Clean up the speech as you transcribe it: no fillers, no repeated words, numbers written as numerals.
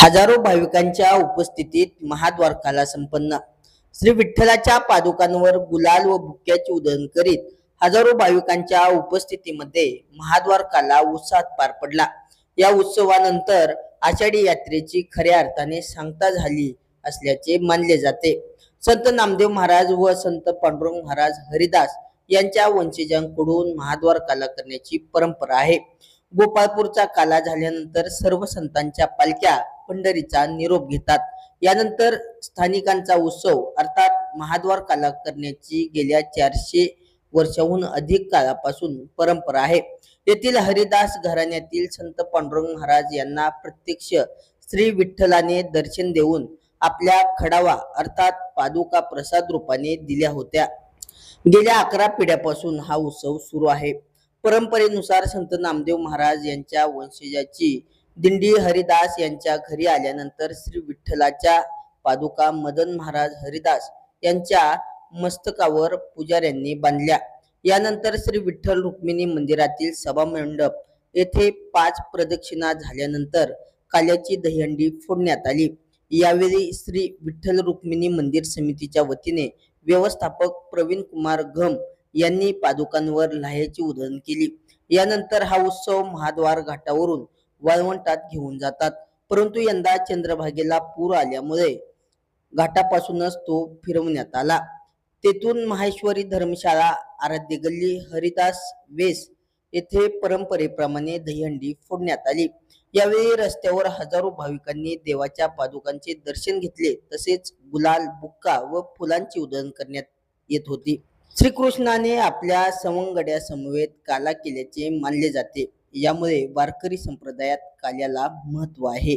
हजारो भाविकांच्या उपस्थितीत महाद्वारकाला संपन्न. श्री विठ्ठलाच्या पादुकांवर गुलाल व बुक्क्याची उधळण करीत हजारो भाविकांच्या उपस्थितीमध्ये महाद्वारकाला उत्साहात पार पडला. या उत्सवानंतर आषाढी यात्रेची खऱ्या अर्थाने सांगता झाली असल्याचे मानले जाते. संत नामदेव महाराज व संत पांडुरंग महाराज हरिदास यांच्या वंशजांकडून महाद्वारकाला करण्याची परंपरा आहे. गोपाळपूरचा काला झाल्यानंतर सर्व संतांच्या पालख्या पंढरीचा निरोप घेतात. यानंतर स्थानिकांचा उत्सव अर्थात महाद्वार काला करण्याची गेल्या 400 वर्षाहून अधिक काळापासून परंपरा आहे. येथील हरिदास घराण्यातील संत पांडुरंग महाराज यांना प्रत्यक्ष श्री विठ्ठलाने दर्शन देऊन आपल्या खडावा अर्थात पादुका प्रसाद रूपाने दिल्या होत्या. गेल्या 11 पिढ्यापासून हा उत्सव सुरू आहे. परंपरेनुसार संत नामदेव महाराज यांच्या वंशजाची दिंडी हरिदास यांच्या घरी आल्यानंतर श्री विठ्ठलाच्या पादुका मदन महाराज हरिदास यांच्या मस्तकावर पुजाऱ्यांनी बांधल्या. यानंतर श्री विठ्ठल रुक्मिणी मंदिरातील सभामंडप येथे 5 प्रदक्षिणा झाल्यानंतर काल्याची दहीहंडी फोडण्यात आली. यावेळी श्री विठ्ठल रुक्मिणी मंदिर समितीच्या वतीने व्यवस्थापक प्रवीण कुमार घम यांनी पादुकांवर लाह्याची उधळण केली. यानंतर हा उत्सव महाद्वार घाटावरून वाळवंटात घेऊन जातात. परंतु यंदा चंद्रभागेला पूर आल्यामुळे घाटापासूनच तो फिरवण्यात आला. तेथून माहेश्वरी धर्मशाळा आराध्य गल्ली हरिदास वेस येथे परंपरेप्रमाणे दहीहंडी फोडण्यात आली. यावेळी रस्त्यावर हजारो भाविकांनी देवाच्या पादुकांचे दर्शन घेतले. तसेच गुलाल, बुक्का व फुलांची उधळण करण्यात येत होती. श्रीकृष्णाने आपल्या सवंगड्यासमवेत काला केल्याचे मानले जाते. यामुळे वारकरी संप्रदायात काल्याला महत्त्व आहे.